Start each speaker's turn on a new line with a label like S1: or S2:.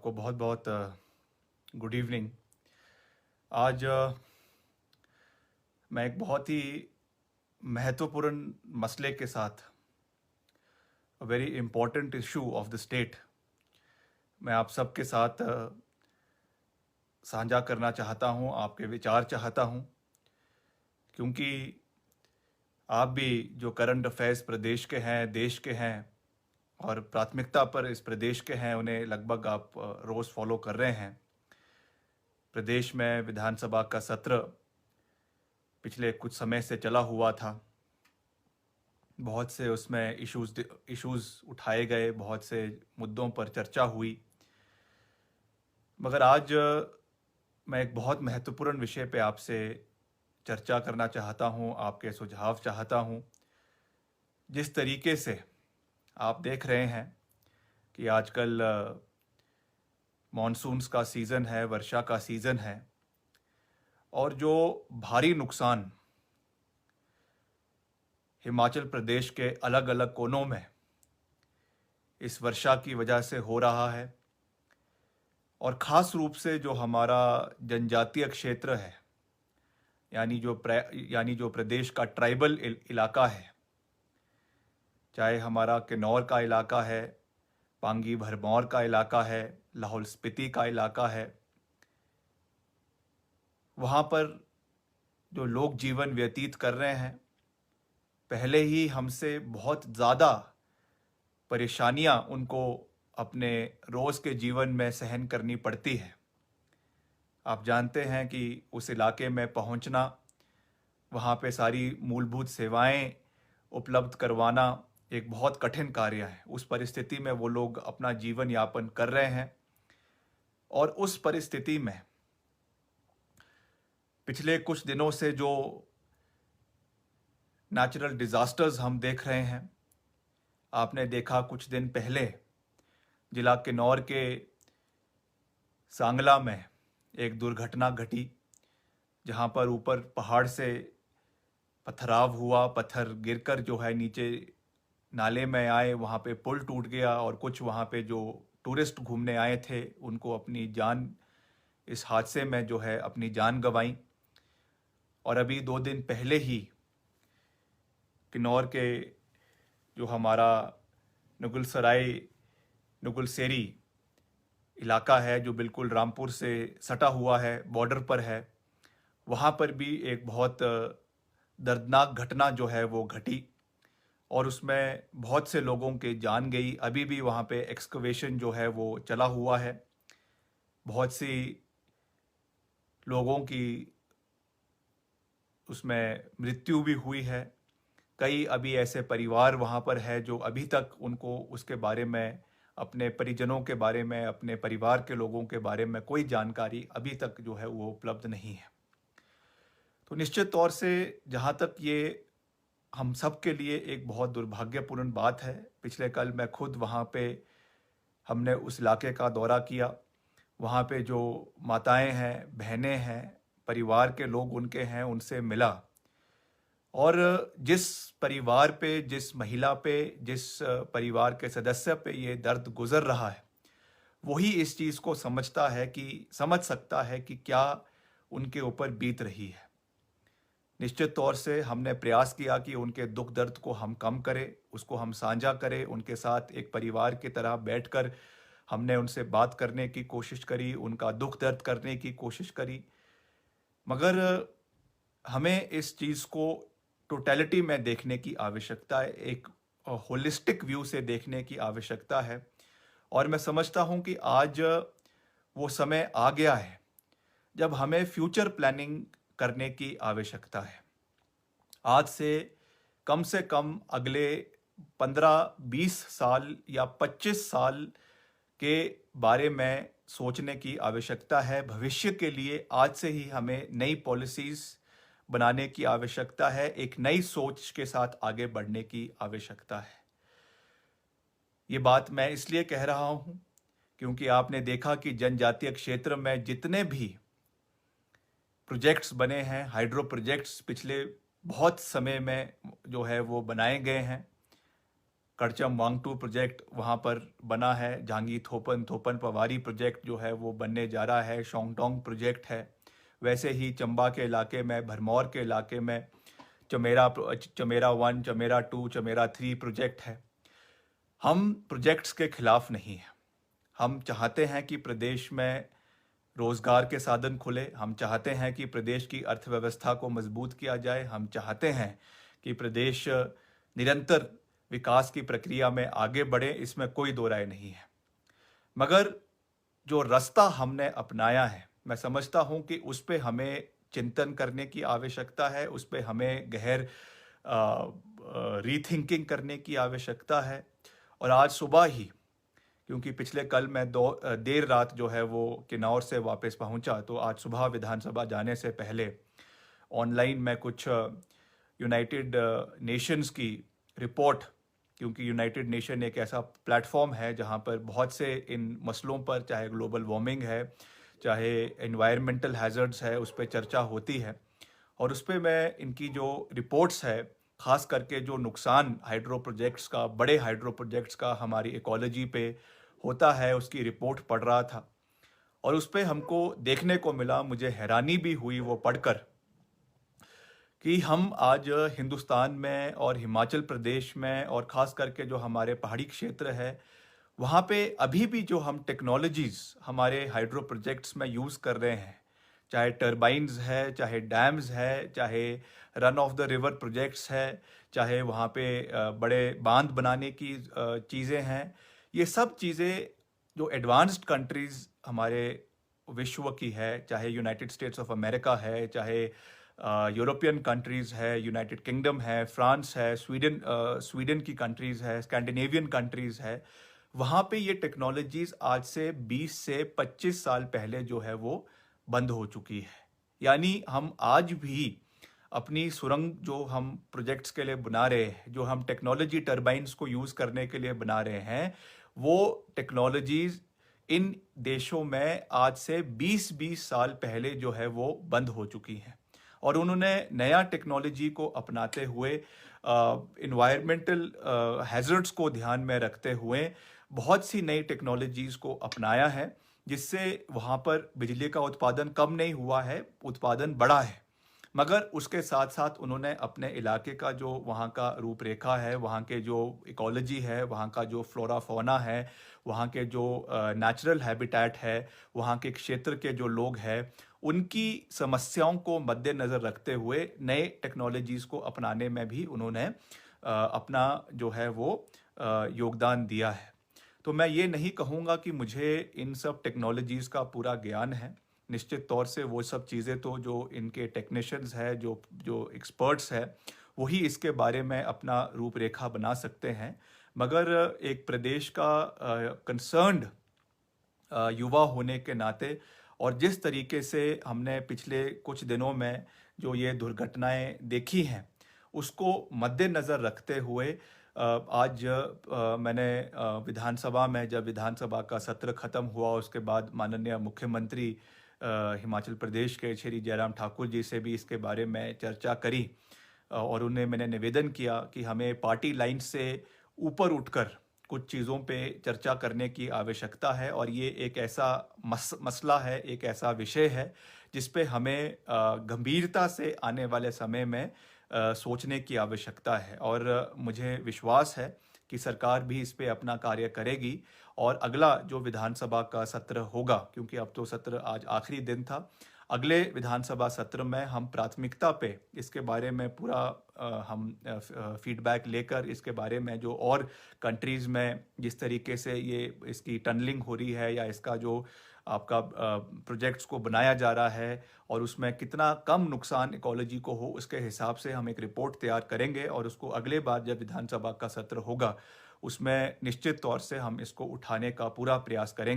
S1: आपको बहुत बहुत गुड इवनिंग। आज मैं एक बहुत ही महत्वपूर्ण मसले के साथ, a very important issue of the state, मैं आप सबके साथ साझा करना चाहता हूँ, आपके विचार चाहता हूँ, क्योंकि आप भी जो करंट अफेयर्स प्रदेश के हैं, देश के हैं और प्राथमिकता पर इस प्रदेश के हैं, उन्हें लगभग आप रोज़ फॉलो कर रहे हैं। प्रदेश में विधानसभा का सत्र पिछले कुछ समय से चला हुआ था। बहुत से उसमें इश्यूज उठाए गए, बहुत से मुद्दों पर चर्चा हुई। मगर आज मैं एक बहुत महत्वपूर्ण विषय पे आपसे चर्चा करना चाहता हूँ, आपके सुझाव चाहता हूँ। जिस तरीके से आप देख रहे हैं कि आजकल मॉनसून्स का सीज़न है, वर्षा का सीज़न है, और जो भारी नुकसान हिमाचल प्रदेश के अलग अलग कोनों में इस वर्षा की वजह से हो रहा है, और ख़ास रूप से जो हमारा जनजातीय क्षेत्र है, यानी जो प्रदेश का ट्राइबल इलाका है, चाहे हमारा किन्नौर का इलाका है, पांगी भरमौर का इलाका है, लाहौल स्पीति का इलाका है, वहाँ पर जो लोग जीवन व्यतीत कर रहे हैं, पहले ही हमसे बहुत ज़्यादा परेशानियाँ उनको अपने रोज़ के जीवन में सहन करनी पड़ती है। आप जानते हैं कि उस इलाके में पहुंचना, वहाँ पे सारी मूलभूत सेवाएं उपलब्ध करवाना एक बहुत कठिन कार्य है। उस परिस्थिति में वो लोग अपना जीवन यापन कर रहे हैं, और उस परिस्थिति में पिछले कुछ दिनों से जो नेचुरल डिज़ास्टर्स हम देख रहे हैं, आपने देखा कुछ दिन पहले जिला किन्नौर के सांगला में एक दुर्घटना घटी, जहाँ पर ऊपर पहाड़ से पथराव हुआ, पत्थर गिरकर जो है नीचे नाले में आए, वहाँ पे पुल टूट गया, और कुछ वहाँ पे जो टूरिस्ट घूमने आए थे उनको अपनी जान, इस हादसे में जो है अपनी जान गंवाई। और अभी 2 दिन पहले ही किन्नौर के जो हमारा नुगलसेरी इलाका है, जो बिल्कुल रामपुर से सटा हुआ है, बॉर्डर पर है, वहाँ पर भी एक बहुत दर्दनाक घटना जो है वो घटी, और उसमें बहुत से लोगों की जान गई। अभी भी वहाँ पे एक्सकवेशन जो है वो चला हुआ है। बहुत सी लोगों की उसमें मृत्यु भी हुई है। कई अभी ऐसे परिवार वहाँ पर है जो अभी तक उनको उसके बारे में, अपने परिजनों के बारे में, अपने परिवार के लोगों के बारे में कोई जानकारी अभी तक जो है वो उपलब्ध नहीं है। तो निश्चित तौर से जहाँ तक ये हम सब के लिए एक बहुत दुर्भाग्यपूर्ण बात है। पिछले कल मैं खुद वहाँ पे, हमने उस इलाके का दौरा किया। वहाँ पे जो माताएं हैं, बहनें हैं, परिवार के लोग उनके हैं, उनसे मिला, और जिस परिवार पे, जिस महिला पे, जिस परिवार के सदस्य पे ये दर्द गुजर रहा है, वही इस चीज़ को समझ सकता है कि क्या उनके ऊपर बीत रही है। निश्चित तौर से हमने प्रयास किया कि उनके दुख दर्द को हम कम करें, उसको हम साझा करें, उनके साथ एक परिवार की तरह बैठकर हमने उनसे बात करने की कोशिश करी, उनका दुख दर्द करने की कोशिश करी। मगर हमें इस चीज़ को टोटलिटी में देखने की आवश्यकता है, एक होलिस्टिक व्यू से देखने की आवश्यकता है। और मैं समझता हूँ कि आज वो समय आ गया है जब हमें फ्यूचर प्लानिंग करने की आवश्यकता है। आज से कम अगले 15-20 साल या 25 साल के बारे में सोचने की आवश्यकता है। भविष्य के लिए आज से ही हमें नई पॉलिसीज़ बनाने की आवश्यकता है, एक नई सोच के साथ आगे बढ़ने की आवश्यकता है। ये बात मैं इसलिए कह रहा हूँ क्योंकि आपने देखा कि जनजातीय क्षेत्र में जितने भी प्रोजेक्ट्स बने हैं, हाइड्रो प्रोजेक्ट्स पिछले बहुत समय में जो है वो बनाए गए हैं, करचम वांगटू प्रोजेक्ट वहाँ पर बना है, झांगी थोपन थोपन पवारी प्रोजेक्ट जो है वो बनने जा रहा है, शोंगटोंग प्रोजेक्ट है। वैसे ही चंबा के इलाके में, भरमौर के इलाके में चमेरा 1, चमेरा 2, चमेरा 3 प्रोजेक्ट है। हम प्रोजेक्ट्स के खिलाफ नहीं हैं। हम चाहते हैं कि प्रदेश में रोजगार के साधन खुले, हम चाहते हैं कि प्रदेश की अर्थव्यवस्था को मजबूत किया जाए, हम चाहते हैं कि प्रदेश निरंतर विकास की प्रक्रिया में आगे बढ़े, इसमें कोई दो राय नहीं है। मगर जो रास्ता हमने अपनाया है, मैं समझता हूं कि उस पे हमें चिंतन करने की आवश्यकता है, उस पे हमें गहर रीथिंकिंग करने की आवश्यकता है। और आज सुबह ही, क्योंकि पिछले कल मैं देर रात जो है वो किन्नौर से वापस पहुंचा, तो आज सुबह विधानसभा जाने से पहले ऑनलाइन मैं कुछ यूनाइटेड नेशंस की रिपोर्ट, क्योंकि यूनाइटेड नेशन एक ऐसा प्लेटफॉर्म है जहां पर बहुत से इन मसलों पर, चाहे ग्लोबल वार्मिंग है, चाहे एनवायरमेंटल हैज़र्ड्स है, उस पर चर्चा होती है। और उस पर मैं इनकी जो रिपोर्ट्स है, ख़ास करके जो नुकसान हाइड्रो प्रोजेक्ट्स का, बड़े हाइड्रो प्रोजेक्ट्स का हमारी इकोलॉजी पे होता है, उसकी रिपोर्ट पढ़ रहा था। और उस पर हमको देखने को मिला, मुझे हैरानी भी हुई वो पढ़कर, कि हम आज हिंदुस्तान में और हिमाचल प्रदेश में और ख़ास करके जो हमारे पहाड़ी क्षेत्र है, वहाँ पे अभी भी जो हम टेक्नोलॉजीज़ हमारे हाइड्रो प्रोजेक्ट्स में यूज़ कर रहे हैं, चाहे टर्बाइन्स है, चाहे डैम्स है, चाहे run of the river projects है, चाहे वहाँ पे बड़े बांध बनाने की चीज़ें हैं, ये सब चीज़ें जो एडवांस्ड कंट्रीज़ हमारे विश्व की है, चाहे यूनाइटेड स्टेट्स ऑफ अमेरिका है, चाहे यूरोपियन कंट्रीज़ है, यूनाइटेड किंगडम है, फ्रांस है, स्वीडन की कंट्रीज़ है, स्कैंडिनेवियन कंट्रीज़ है, वहाँ पे ये टेक्नोलॉजीज़ आज से 20 से 25 साल पहले जो है वो बंद हो चुकी है। यानी हम आज भी अपनी सुरंग जो हम प्रोजेक्ट्स के लिए बना रहे हैं, जो हम टेक्नोलॉजी टर्बाइन्स को यूज़ करने के लिए बना रहे हैं, वो टेक्नोलॉजीज़ इन देशों में आज से 20-20 साल पहले जो है वो बंद हो चुकी हैं। और उन्होंने नया टेक्नोलॉजी को अपनाते हुए, इन्वायरमेंटल हैज़र्ड्स को ध्यान में रखते हुए बहुत सी नई टेक्नोलॉजीज़ को अपनाया है, जिससे वहाँ पर बिजली का उत्पादन कम नहीं हुआ है, उत्पादन बढ़ा है। मगर उसके साथ साथ उन्होंने अपने इलाके का जो वहाँ का रूपरेखा है, वहाँ के जो इकोलॉजी है, वहाँ का जो फ्लोरा फौना है, वहाँ के जो नेचुरल हैबिटेट है, वहाँ के क्षेत्र के जो लोग हैं, उनकी समस्याओं को मद्देनज़र रखते हुए नए टेक्नोलॉजीज़ को अपनाने में भी उन्होंने अपना जो है वो योगदान दिया है। तो मैं ये नहीं कहूँगा कि मुझे इन सब टेक्नोलॉजीज़ का पूरा ज्ञान है। निश्चित तौर से वो सब चीज़ें तो जो इनके टेक्नीशियंस है, जो जो एक्सपर्ट्स है, वही इसके बारे में अपना रूपरेखा बना सकते हैं। मगर एक प्रदेश का कंसर्न्ड युवा होने के नाते, और जिस तरीके से हमने पिछले कुछ दिनों में जो ये दुर्घटनाएं देखी हैं, उसको मद्देनज़र रखते हुए आज मैंने विधानसभा में, जब विधानसभा का सत्र ख़त्म हुआ, उसके बाद माननीय मुख्यमंत्री हिमाचल प्रदेश के श्री जयराम ठाकुर जी से भी इसके बारे में चर्चा करी। और उन्हें मैंने निवेदन किया कि हमें पार्टी लाइन से ऊपर उठकर कुछ चीज़ों पे चर्चा करने की आवश्यकता है। और ये एक ऐसा मसला है, एक ऐसा विषय है जिस पे हमें गंभीरता से आने वाले समय में सोचने की आवश्यकता है। और मुझे विश्वास है कि सरकार भी इस पे अपना कार्य करेगी। और अगला जो विधानसभा का सत्र होगा, क्योंकि अब तो सत्र आज आखिरी दिन था, अगले विधानसभा सत्र में हम प्राथमिकता पे इसके बारे में पूरा हम फीडबैक लेकर इसके बारे में जो और कंट्रीज़ में जिस तरीके से ये इसकी टनलिंग हो रही है, या इसका जो आपका प्रोजेक्ट्स को बनाया जा रहा है और उसमें कितना कम नुकसान इकोलॉजी को हो, उसके हिसाब से हम एक रिपोर्ट तैयार करेंगे। और उसको अगले बार जब विधानसभा का सत्र होगा, उसमें निश्चित तौर से हम इसको उठाने का पूरा प्रयास करेंगे।